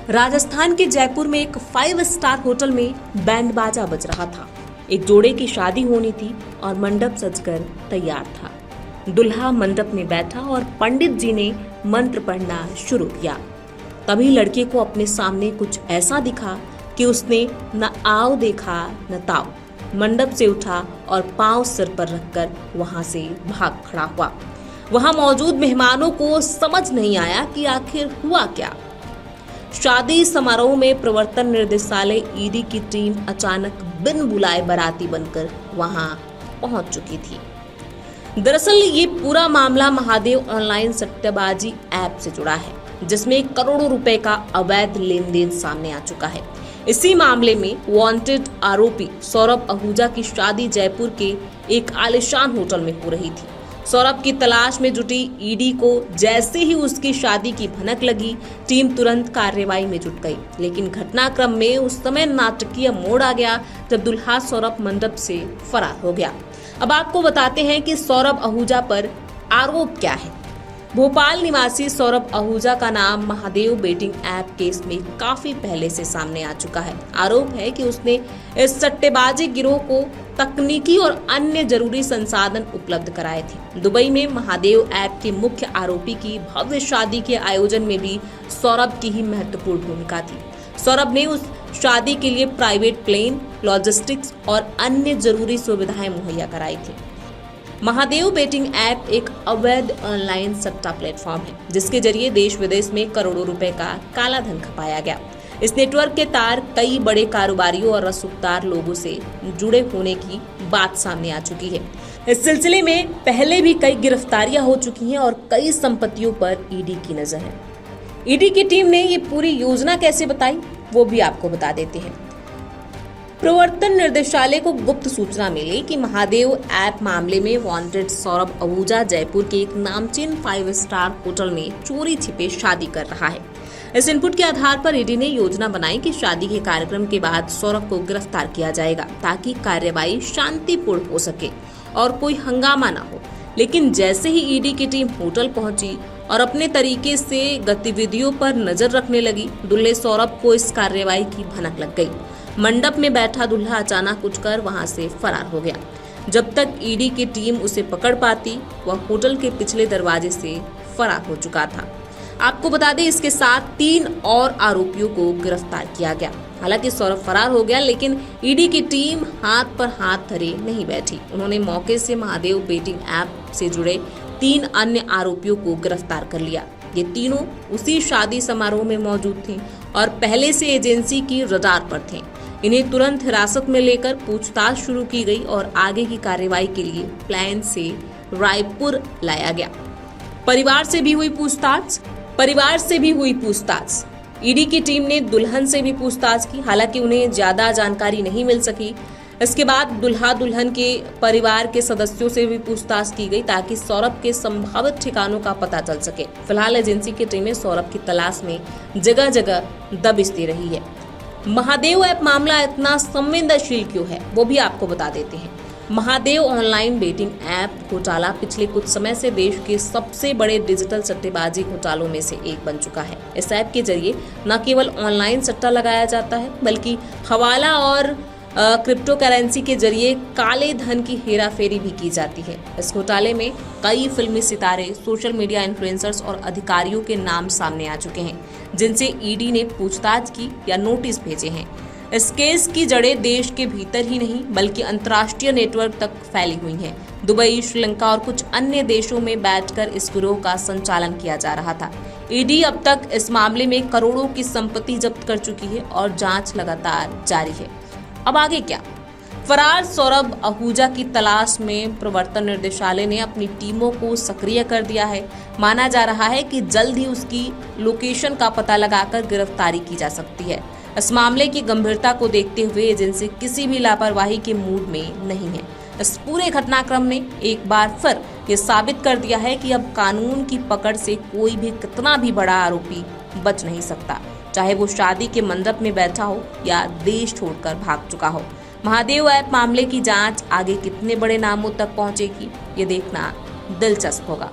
राजस्थान के जयपुर में एक 5 स्टार होटल में बैंड बाजा बज रहा था। एक जोड़े की शादी होनी थी और मंडप सजकर तैयार था। दुल्हा मंडप में बैठा और पंडित जी ने मंत्र पढ़ना शुरू किया। तभी लड़के को अपने सामने कुछ ऐसा दिखा कि उसने न आओ देखा न ताओ, मंडप से उठा और पांव सिर पर रखकर वहां से भाग खड़ा हुआ। वहां मौजूद मेहमानों को समझ नहीं आया कि आखिर हुआ क्या। शादी समारोह में प्रवर्तन निर्देशालय ईडी की टीम अचानक बिन बुलाए बाराती बनकर वहां पहुंच चुकी थी। दरअसल ये पूरा मामला महादेव ऑनलाइन सट्टेबाजी ऐप से जुड़ा है, जिसमें करोड़ों रुपए का अवैध लेन देन सामने आ चुका है। इसी मामले में वांटेड आरोपी सौरभ आहूजा की शादी जयपुर के एक आलीशान होटल में हो रही थी। सौरभ की तलाश में जुटी ईडी को जैसे ही उसकी शादी की भनक लगी, टीम तुरंत कार्रवाई में जुट गई। लेकिन घटनाक्रम में उस समय नाटकीय मोड़ आ गया जब दुल्हा सौरभ मंडप से फरार हो गया। अब आपको बताते हैं कि सौरभ आहूजा पर आरोप क्या है। भोपाल निवासी सौरभ आहूजा का नाम महादेव बेटिंग ऐप केस में काफी पहले से सामने आ चुका है। आरोप है कि उसने इस सट्टेबाजी गिरोह को तकनीकी और अन्य जरूरी संसाधन उपलब्ध कराए थे। दुबई में महादेव ऐप के मुख्य आरोपी की भव्य शादी के आयोजन में भी सौरभ की ही महत्वपूर्ण भूमिका थी। सौरभ ने उस शादी के लिए प्राइवेट प्लेन, लॉजिस्टिक्स और अन्य जरूरी सुविधाएं मुहैया कराई थी। महादेव बेटिंग ऐप एक अवैध ऑनलाइन सट्टा प्लेटफॉर्म है, जिसके जरिए देश विदेश में करोड़ों रुपए का काला धन खपाया गया। इस नेटवर्क के तार कई बड़े कारोबारियों और रसूखदार लोगों से जुड़े होने की बात सामने आ चुकी है। इस सिलसिले में पहले भी कई गिरफ्तारियां हो चुकी हैं और कई संपत्तियों पर ईडी की नजर है। ईडी की टीम ने ये पूरी योजना कैसे बताई, वो भी आपको बता देते हैं। प्रवर्तन निर्देशालय को गुप्त सूचना मिली कि महादेव ऐप मामले में वांटेड सौरभ आहूजा जयपुर के एक नामचीन 5 स्टार होटल में चोरी छिपे शादी कर रहा है। इस इनपुट के आधार पर ईडी ने योजना बनाई कि शादी के कार्यक्रम के बाद सौरभ को गिरफ्तार किया जाएगा, ताकि कार्यवाही शांतिपूर्ण हो सके और कोई हंगामा न हो। लेकिन जैसे ही ईडी की टीम होटल पहुंची और अपने तरीके से गतिविधियों पर नजर रखने लगी, दूल्हे सौरभ को इस कार्यवाही की भनक लग गई। मंडप में बैठा दूल्हा अचानक उठकर वहां से फरार हो गया। जब तक ईडी की टीम उसे पकड़ पाती, वह होटल के पिछले दरवाजे से फरार हो चुका था। आपको बता दें, इसके साथ 3 और आरोपियों को गिरफ्तार किया गया। हालांकि सौरभ फरार हो गया, लेकिन ईडी की टीम हाथ पर हाथ धरे नहीं बैठी। उन्होंने मौके से महादेव बेटिंग ऐप से जुड़े 3 अन्य आरोपियों को गिरफ्तार कर लिया। ये तीनों उसी शादी समारोह में मौजूद थे और पहले से एजेंसी की रडार पर थे। इन्हें तुरंत हिरासत में लेकर पूछताछ शुरू की गई और आगे की कार्रवाई के लिए प्लान से रायपुर लाया गया। परिवार से भी हुई पूछताछ। ईडी की टीम ने दुल्हन से भी पूछताछ की, हालांकि उन्हें ज्यादा जानकारी नहीं मिल सकी। इसके बाद दुल्हा दुल्हन के परिवार के सदस्यों से भी पूछताछ की गई, ताकि सौरभ के संभावित ठिकानों का पता चल सके। फिलहाल एजेंसी की टीमें सौरभ की तलाश में जगह जगह दबिश दे रही है। महादेव ऐप मामला इतना संवेदनशील क्यों है, वो भी आपको बता देते हैं। महादेव ऑनलाइन बेटिंग ऐप घोटाला पिछले कुछ समय से देश के सबसे बड़े डिजिटल सट्टेबाजी घोटालों में से एक बन चुका है। इस ऐप के जरिए न केवल ऑनलाइन सट्टा लगाया जाता है, बल्कि हवाला और क्रिप्टो करेंसी के जरिए काले धन की हेराफेरी भी की जाती है। इस घोटाले में कई फिल्मी सितारे, सोशल मीडिया इन्फ्लुएंसर्स और अधिकारियों के नाम सामने आ चुके हैं, जिनसे ईडी ने पूछताछ की या नोटिस भेजे हैं। इस केस की जड़ें देश के भीतर ही नहीं, बल्कि अंतर्राष्ट्रीय नेटवर्क तक फैली हुई हैं। दुबई, श्रीलंका और कुछ अन्य देशों में बैठकर इस गिरोह का संचालन किया जा रहा था। ईडी अब तक इस मामले में करोड़ों की संपत्ति जब्त कर चुकी है और जांच लगातार जारी है। अब आगे क्या? फरार सौरभ आहूजा की तलाश में प्रवर्तन निर्देशालय ने अपनी टीमों को सक्रिय कर दिया है। माना जा रहा है कि जल्द ही उसकी लोकेशन का पता लगाकर गिरफ्तारी की जा सकती है। इस मामले की गंभीरता को देखते हुए एजेंसी किसी भी लापरवाही के मूड में नहीं है। इस पूरे घटनाक्रम ने एक बार फिर ये साबित कर दिया है कि अब कानून की पकड़ से कोई भी कितना भी बड़ा आरोपी बच नहीं सकता, चाहे वो शादी के मंडप में बैठा हो या देश छोड़कर भाग चुका हो। महादेव ऐप मामले की जांच आगे कितने बड़े नामों तक पहुंचेगी, ये देखना दिलचस्प होगा।